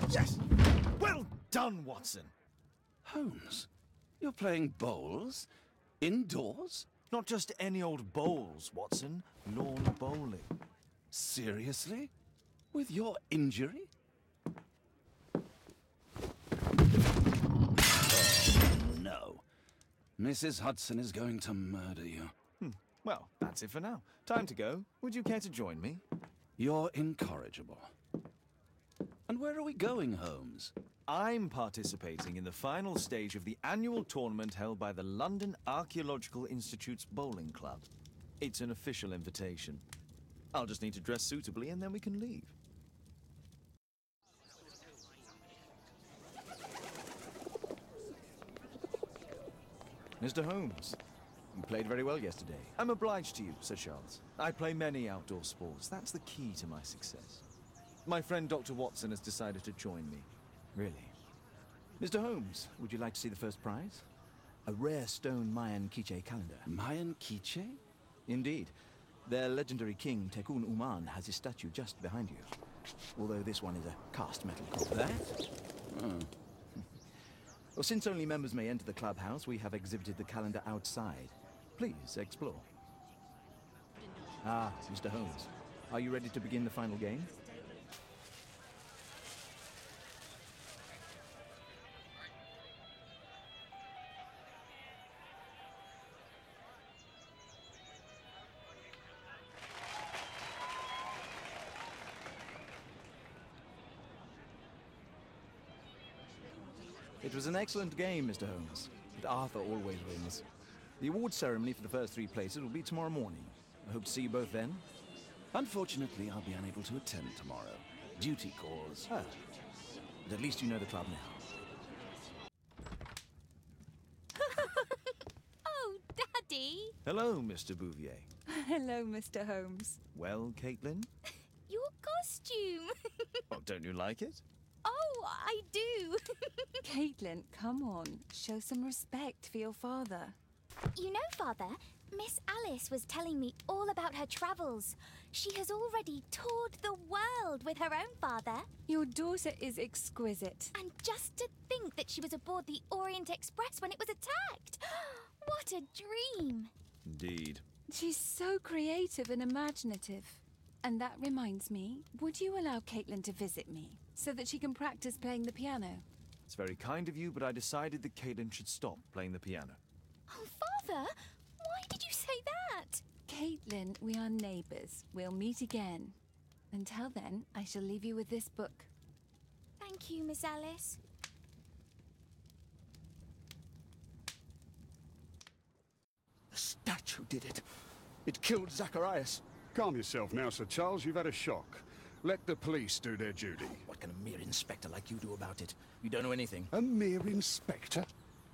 Yes! Well done, Watson! Holmes, you're playing bowls? Indoors? Not just any old bowls, Watson. Lawn bowling. Seriously? With your injury? Oh, no. Mrs. Hudson is going to murder you. Well, that's it for now. Time to go. Would you care to join me? You're incorrigible. And where are we going, Holmes? I'm participating in the final stage of the annual tournament held by the London Archaeological Institute's bowling club. It's an official invitation. I'll just need to dress suitably and then we can leave. Mr. Holmes, you played very well yesterday. I'm obliged to you, Sir Charles. I play many outdoor sports. That's the key to my success. My friend Dr. Watson has decided to join me. Really. Mr. Holmes, would you like to see the first prize? A rare stone Mayan quiche calendar. Mayan quiche? Indeed. Their legendary king, Tekun Uman, has his statue just behind you. Although this one is a cast metal copy. That? Oh. Well, since only members may enter the clubhouse, we have exhibited the calendar outside. Please, explore. Ah, Mr. Holmes. Are you ready to begin the final game? It was an excellent game, Mr. Holmes, but Arthur always wins. The award ceremony for the first 3 places will be tomorrow morning. I hope to see you both then. Unfortunately, I'll be unable to attend tomorrow. Duty calls. Ah, but at least you know the club now. Oh, Daddy! Hello, Mr. Bouvier. Hello, Mr. Holmes. Well, Caitlin? Your costume! Oh, don't you like it? Oh, I do! Caitlin, come on. Show some respect for your father. You know, Father, Miss Alice was telling me all about her travels. She has already toured the world with her own father. Your daughter is exquisite. And just to think that she was aboard the Orient Express when it was attacked. What a dream! Indeed. She's so creative and imaginative. And that reminds me, would you allow Caitlin to visit me so that she can practice playing the piano? It's very kind of you, but I decided that Caitlin should stop playing the piano. Oh, Father, why did you say that? Caitlin, we are neighbours. We'll meet again. Until then, I shall leave you with this book. Thank you, Miss Alice. The statue did it. It killed Zacharias. Calm yourself now, Sir Charles. You've had a shock. Let the police do their duty. What can a mere inspector like you do about it? You don't know anything. A mere inspector?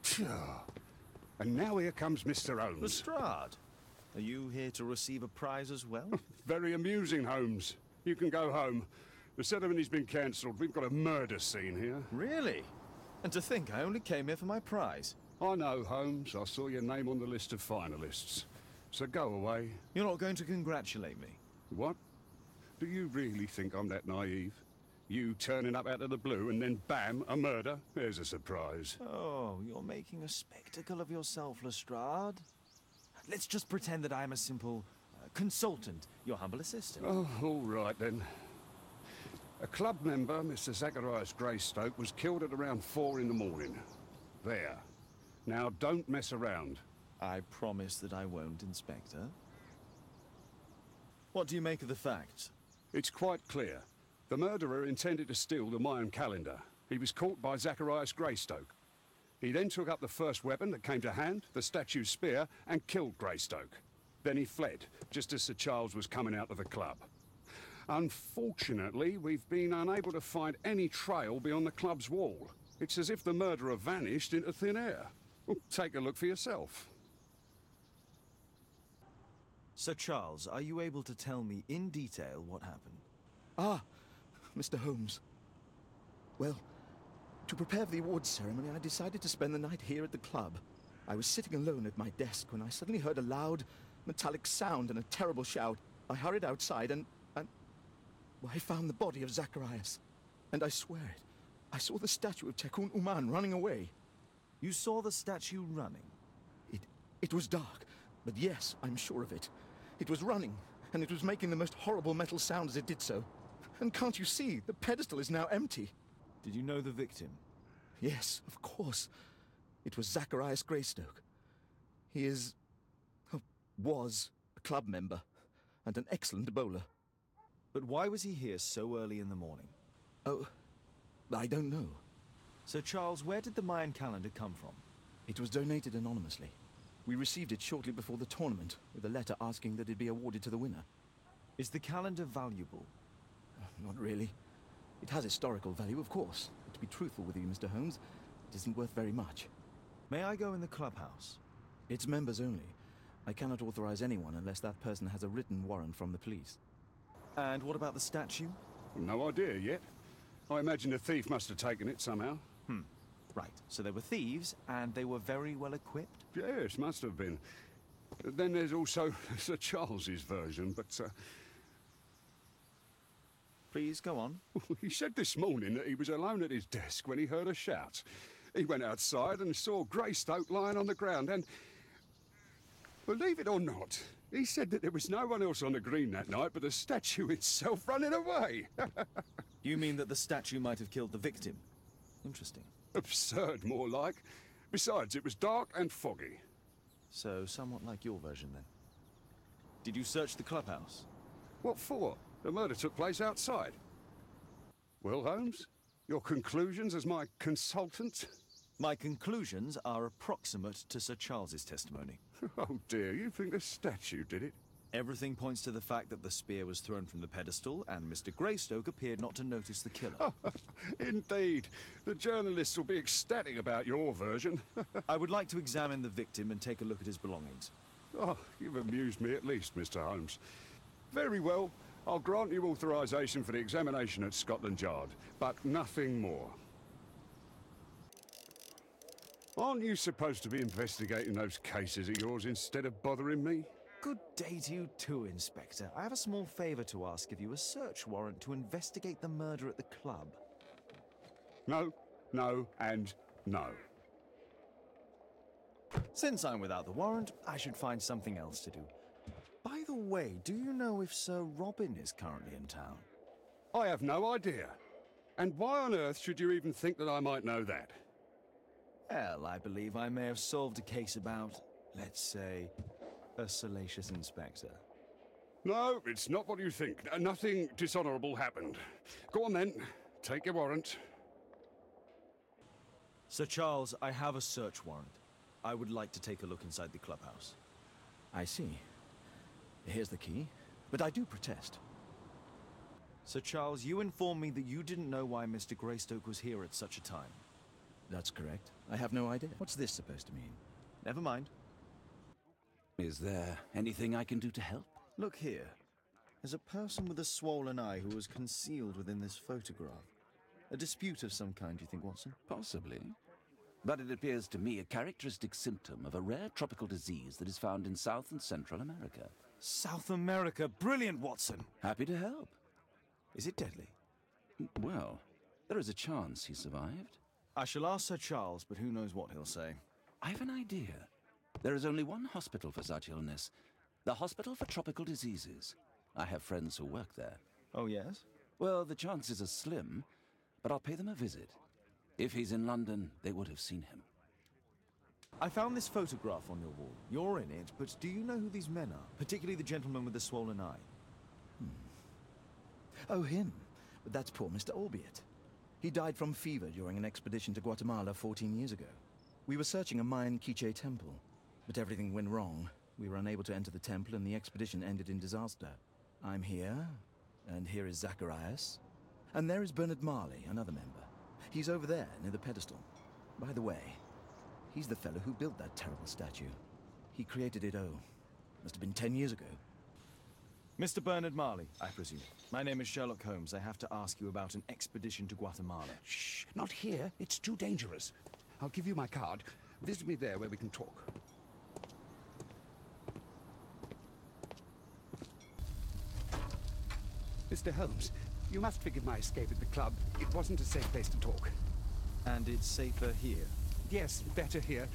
Phew. And now here comes Mr. Holmes. Lestrade, are you here to receive a prize as well? Very amusing, Holmes. You can go home. The ceremony's been cancelled. We've got a murder scene here. Really? And to think I only came here for my prize. I know, Holmes. I saw your name on the list of finalists. So go away. You're not going to congratulate me? What? Do you really think I'm that naive? You turning up out of the blue and then bam, a murder? There's a surprise. Oh, you're making a spectacle of yourself, Lestrade. Let's just pretend that I'm a simple consultant, your humble assistant. Oh, all right then. A club member, Mr. Zacharias Greystoke, was killed at around 4 in the morning. There. Now don't mess around. I promise that I won't, Inspector. What do you make of the facts? It's quite clear. The murderer intended to steal the Mayan calendar. He was caught by Zacharias Greystoke. He then took up the first weapon that came to hand, the statue's spear, and killed Greystoke. Then he fled, just as Sir Charles was coming out of the club. Unfortunately, we've been unable to find any trail beyond the club's wall. It's as if the murderer vanished into thin air. Well, take a look for yourself. Sir Charles, are you able to tell me in detail what happened? Ah, Mr. Holmes. Well, To prepare for the awards ceremony, I decided to spend the night here at the club. I was sitting alone at my desk when I suddenly heard a loud, metallic sound and a terrible shout. I hurried outside and well, I found the body of Zacharias. And I swear it, I saw the statue of Tekun Uman running away. You saw the statue running? It was dark, but yes, I'm sure of it. It was running, and it was making the most horrible metal sound as it did so. And can't you see, the pedestal is now empty. Did you know the victim? Yes, of course. It was Zacharias Greystoke. He was a club member, and an excellent bowler. But why was he here so early in the morning? Oh, I don't know. Sir Charles, where did the Mayan calendar come from? It was donated anonymously. We received it shortly before the tournament, with a letter asking that it be awarded to the winner. Is the calendar valuable? Not really. It has historical value, of course. But to be truthful with you, Mr. Holmes, it isn't worth very much. May I go in the clubhouse? It's members only. I cannot authorize anyone unless that person has a written warrant from the police. And what about the statue? No idea yet. I imagine the thief must have taken it somehow. Right, so they were thieves, and they were very well equipped? Yes, must have been. Then there's also Sir Charles's version, but Please, go on. he said this morning that he was alone at his desk when he heard a shout. He went outside and saw Greystoke lying on the ground and, believe it or not, he said that there was no one else on the green that night but the statue itself running away. You mean that the statue might have killed the victim? Interesting. Absurd, more like. Besides, it was dark and foggy. So, somewhat like your version, then. Did you search the clubhouse? What for? The murder took place outside. Well, Holmes, your conclusions as my consultant? My conclusions are approximate to Sir Charles's testimony. Oh dear, you think the statue did it? Everything points to the fact that the spear was thrown from the pedestal, and Mr. Greystoke appeared not to notice the killer. Indeed. The journalists will be ecstatic about your version. I would like to examine the victim and take a look at his belongings. Oh, you've amused me at least, Mr. Holmes. Very well. I'll grant you authorization for the examination at Scotland Yard, but nothing more. Aren't you supposed to be investigating those cases of yours instead of bothering me? Good day to you too, Inspector. I have a small favor to ask of you, a search warrant to investigate the murder at the club. No, no, and no. Since I'm without the warrant, I should find something else to do. By the way, do you know if Sir Robin is currently in town? I have no idea. And why on earth should you even think that I might know that? Well, I believe I may have solved a case about, let's say, a salacious inspector. No, it's not what you think. Nothing dishonorable happened. Go on then. Take your warrant. Sir Charles, I have a search warrant. I would like to take a look inside the clubhouse. I see. Here's the key, but I do protest. Sir Charles, you informed me that you didn't know why Mr. Greystoke was here at such a time. That's correct. I have no idea. What's this supposed to mean? Never mind. Is there anything I can do to help? Look here. There's a person with a swollen eye who was concealed within this photograph. A dispute of some kind, do you think, Watson? Possibly. But it appears to me a characteristic symptom of a rare tropical disease that is found in South and Central America. South America! Brilliant, Watson! Happy to help. Is it deadly? Well, there is a chance he survived. I shall ask Sir Charles, but who knows what he'll say. I have an idea. There is only one hospital for such illness. The Hospital for Tropical Diseases. I have friends who work there. Oh, yes? Well, the chances are slim, but I'll pay them a visit. If he's in London, they would have seen him. I found this photograph on your wall. You're in it, but do you know who these men are? Particularly the gentleman with the swollen eye. Oh, him. But that's poor Mr. Albiot. He died from fever during an expedition to Guatemala 14 years ago. We were searching a Mayan Quiche temple, but everything went wrong. We were unable to enter the temple and the expedition ended in disaster. I'm here, and here is Zacharias. And there is Bernard Marley, another member. He's over there, near the pedestal. By the way, he's the fellow who built that terrible statue. He created it, must have been 10 years ago. Mr. Bernard Marley, I presume. My name is Sherlock Holmes. I have to ask you about an expedition to Guatemala. Shh, not here. It's too dangerous. I'll give you my card. Visit me there where we can talk. Mr. Holmes, you must forgive my escape at the club. It wasn't a safe place to talk. And it's safer here. Yes, better here.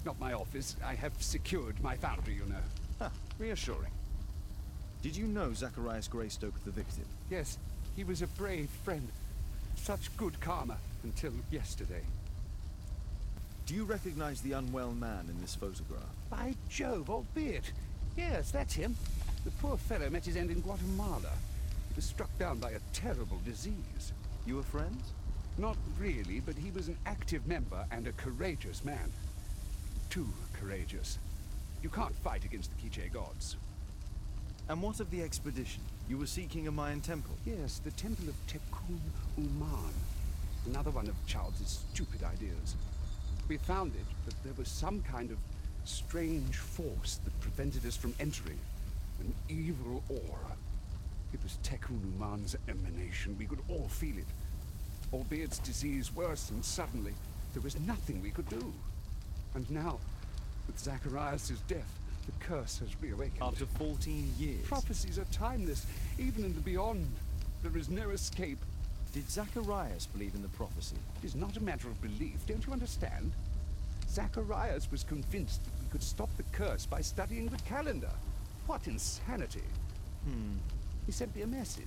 Not my office. I have secured my foundry, you know. Ah, reassuring. Did you know Zacharias Greystoke, the victim? Yes, he was a brave friend. Such good karma until yesterday. Do you recognize the unwell man in this photograph? By Jove, albeit. Yes, that's him. The poor fellow met his end in Guatemala. He was struck down by a terrible disease. You were friends? Not really, but he was an active member and a courageous man. Too courageous. You can't fight against the Quiche gods. And what of the expedition? You were seeking a Mayan temple? Yes, the temple of Tekun Uman. Another one of Charles's stupid ideas. We found it, but there was some kind of strange force that prevented us from entering. An evil aura. It was Tekun Uman's emanation. We could all feel it. Albeit its disease worsened suddenly, there was nothing we could do. And now, with Zacharias' death, the curse has reawakened. After 14 years? Prophecies are timeless. Even in the beyond, there is no escape. Did Zacharias believe in the prophecy? It is not a matter of belief, don't you understand? Zacharias was convinced that we could stop the curse by studying the calendar. What insanity! He sent me a message.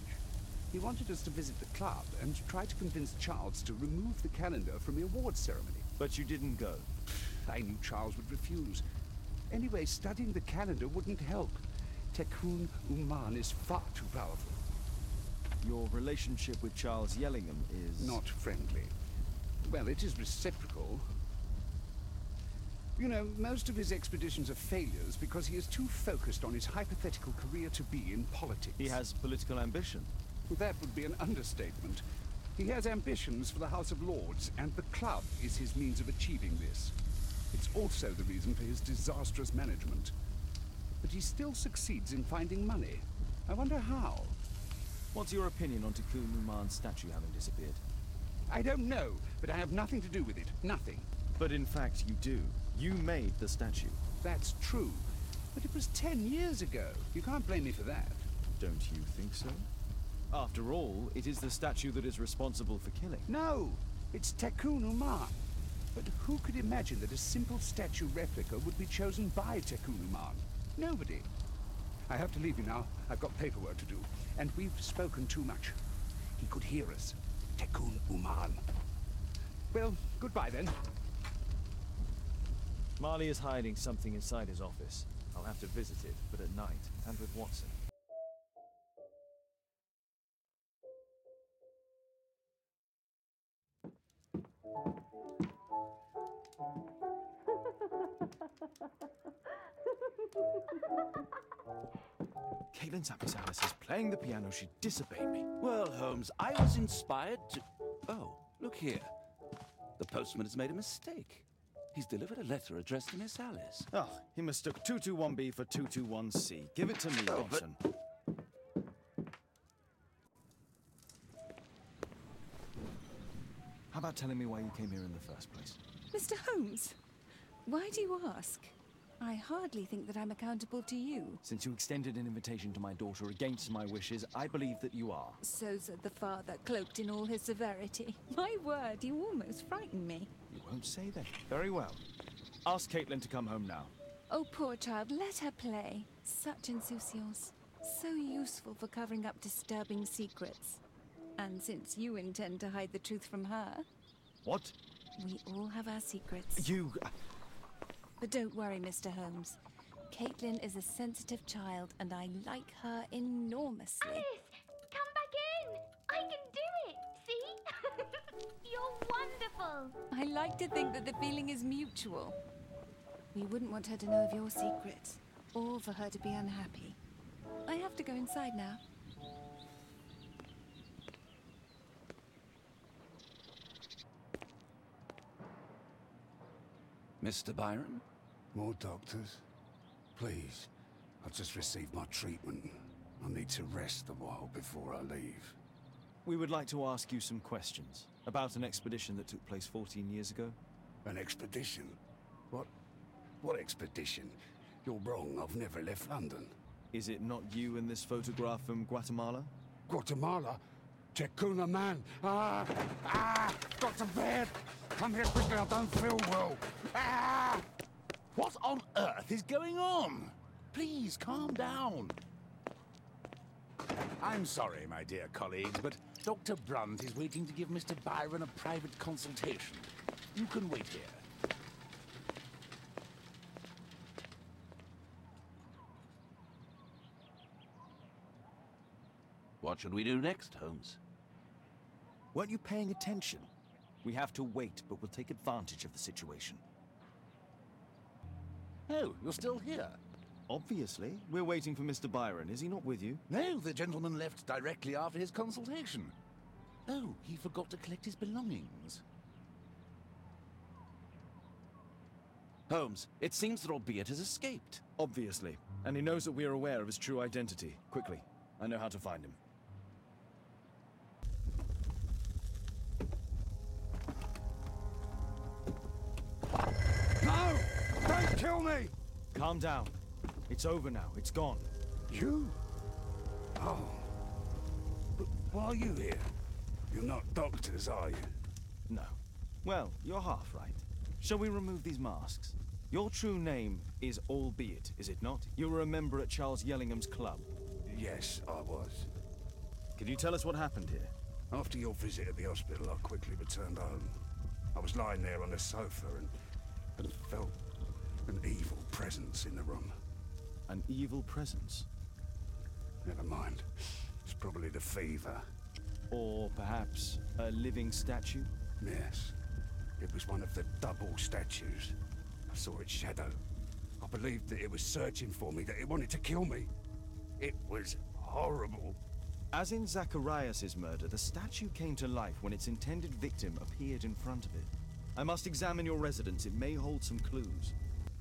He wanted us to visit the club and try to convince Charles to remove the calendar from the awards ceremony. But you didn't go. I knew Charles would refuse. Anyway, studying the calendar wouldn't help. Tekun Uman is far too powerful. Your relationship with Charles Yellingham is... Not friendly. Well, it is reciprocal. You know, most of his expeditions are failures because he is too focused on his hypothetical career to be in politics. He has political ambition. That would be an understatement. He has ambitions for the House of Lords, and the club is his means of achieving this. It's also the reason for his disastrous management. But he still succeeds in finding money. I wonder how. What's your opinion on Tekun Uman's statue having disappeared? I don't know, but I have nothing to do with it. Nothing. But in fact, you do. You made the statue. That's true. But it was 10 years ago. You can't blame me for that. Don't you think so? After all, it is the statue that is responsible for killing. No! It's Tekun Uman. But who could imagine that a simple statue replica would be chosen by Tekun Uman? Nobody. I have to leave you now. I've got paperwork to do. And we've spoken too much. He could hear us. Tekun Uman. Well, goodbye then. Marley is hiding something inside his office. I'll have to visit it, but at night, and with Watson. Caitlin Zapisalis is playing the piano. She disobeyed me. Well, Holmes, I was inspired to... Oh, look here. The postman has made a mistake. He's delivered a letter addressed to Miss Alice. Oh, he mistook 221B for 221C. Give it to me, Watson. How about telling me why you came here in the first place? Mr. Holmes, why do you ask? I hardly think that I'm accountable to you. Since you extended an invitation to my daughter against my wishes, I believe that you are. So said the father, cloaked in all his severity. My word, you almost frightened me. You won't say that. Very well. Ask Caitlin to come home now. Oh, poor child, let her play. Such insouciance. So useful for covering up disturbing secrets. And since you intend to hide the truth from her... What? We all have our secrets. You... But don't worry, Mr. Holmes. Caitlin is a sensitive child, and I like her enormously. Alice, come back in. I can do it. See? You're wonderful. I like to think that the feeling is mutual. We wouldn't want her to know of your secrets, or for her to be unhappy. I have to go inside now. Mr. Byron? More doctors? Please. I've just received my treatment. I need to rest a while before I leave. We would like to ask you some questions about an expedition that took place 14 years ago. An expedition? What expedition? You're wrong, I've never left London. Is it not you in this photograph from Guatemala? Guatemala? Checuna man! Got to bed! Come here quickly, I don't feel well! What on earth is going on? Please, calm down. I'm sorry, my dear colleagues, but Dr. Brunt is waiting to give Mr. Byron a private consultation. You can wait here. What should we do next, Holmes? Weren't you paying attention? We have to wait, but we'll take advantage of the situation. Oh, you're still here? Obviously. We're waiting for Mr. Byron. Is he not with you? No, the gentleman left directly after his consultation. Oh, he forgot to collect his belongings. Holmes, it seems that Albeit has escaped. Obviously. And he knows that we are aware of his true identity. Quickly. I know how to find him. No! Don't kill me! Calm down. It's over now. It's gone. You? Oh. But why are you here? You're not doctors, are you? No. Well, you're half right. Shall we remove these masks? Your true name is Albeit, is it not? You were a member at Charles Yellingham's club. Yes, I was. Can you tell us what happened here? After your visit at the hospital, I quickly returned home. I was lying there on the sofa and felt an evil presence in the room. An evil presence? Never mind. It's probably the fever. Or perhaps a living statue? Yes. It was one of the double statues. I saw its shadow. I believed that it was searching for me, that it wanted to kill me. It was horrible. As in Zacharias' murder, the statue came to life when its intended victim appeared in front of it. I must examine your residence. It may hold some clues.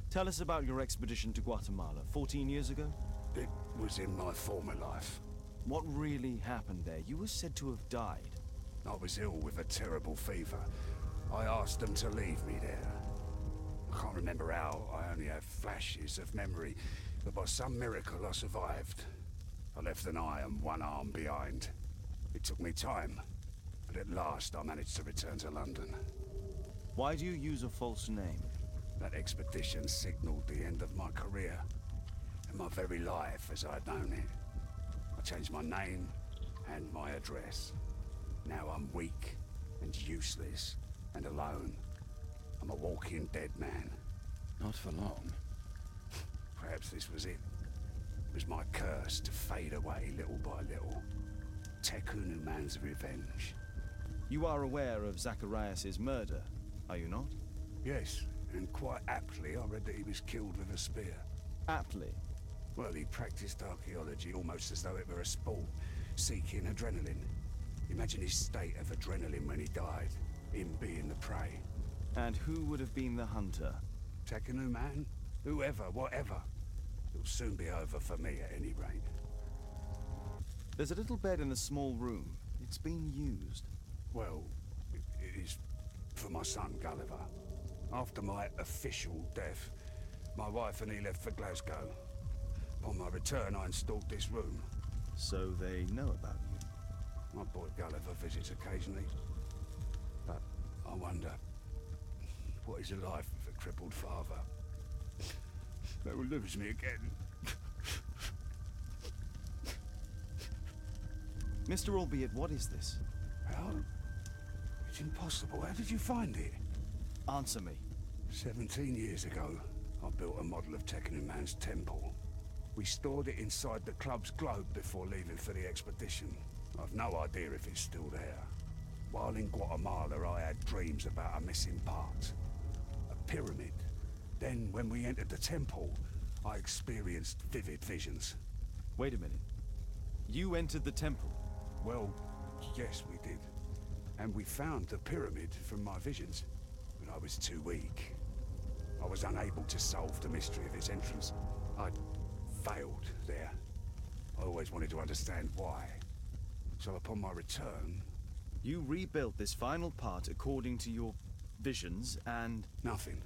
Tell us about your expedition to Guatemala 14 years ago. It was in my former life. What really happened there? You were said to have died. I was ill with a terrible fever. I asked them to leave me there. I can't remember how. I only have flashes of memory. But by some miracle, I survived. I left an eye and one arm behind. It took me time. But at last, I managed to return to London. Why do you use a false name? That expedition signaled the end of my career. And my very life as I'd known it. I changed my name and my address. Now I'm weak and useless and alone. I'm a walking dead man. Not for long. Perhaps this was it. It was my curse to fade away little by little. Tekunu man's revenge. You are aware of Zacharias' murder, are you not? Yes, and quite aptly I read that he was killed with a spear. Aptly. Well, he practiced archaeology almost as though it were a sport, seeking adrenaline. Imagine his state of adrenaline when he died, him being the prey. And who would have been the hunter? Tekunu man? Whoever, whatever. It'll soon be over for me at any rate. There's a little bed in a small room. It's been used. Well, it is for my son, Gulliver. After my official death, my wife and he left for Glasgow. Upon my return, I installed this room. So they know about you. My boy Gulliver visits occasionally. But I wonder, what is a life with a crippled father? They will lose me again. Mr. Albeit, what is this? How? It's impossible. How did you find it? Answer me. 17 years ago, I built a model of Tekunu Man's temple. We stored it inside the club's globe before leaving for the expedition. I've no idea if it's still there. While in Guatemala, I had dreams about a missing part. A pyramid. Then, when we entered the temple, I experienced vivid visions. Wait a minute. You entered the temple? Well, yes, we did. And we found the pyramid from my visions. But I was too weak. I was unable to solve the mystery of its entrance. I'd failed there. I always wanted to understand why. So upon my return, You rebuilt this final part according to your visions, and nothing.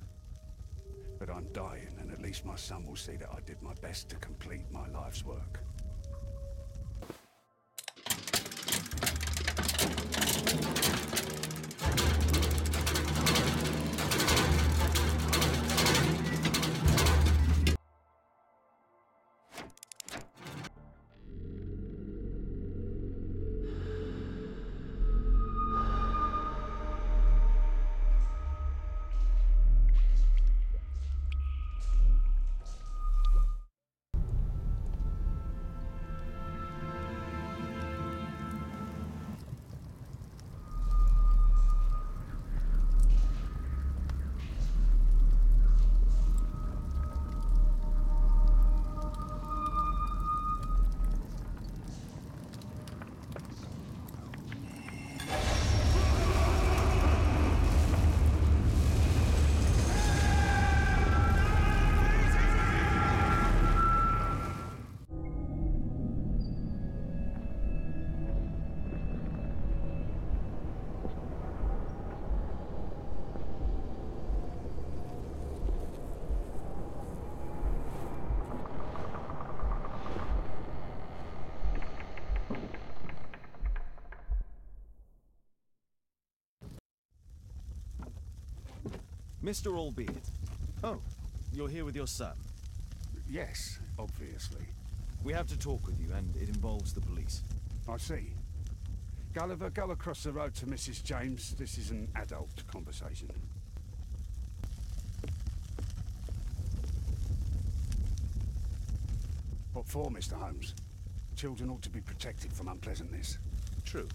But I'm dying, and at least my son will see that I did my best to complete my life's work. Mr. Albeit. Oh, you're here with your son. Yes, obviously. We have to talk with you, and it involves the police. I see. Gulliver, go across the road to Mrs. James. This is an adult conversation. What for, Mr. Holmes? Children ought to be protected from unpleasantness. True.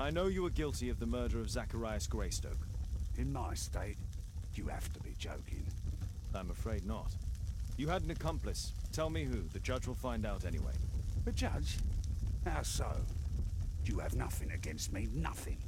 I know you were guilty of the murder of Zacharias Greystoke. In my state, you have to be joking. I'm afraid not. You had an accomplice. Tell me who. The judge will find out anyway. The judge? How so? You have nothing against me, nothing.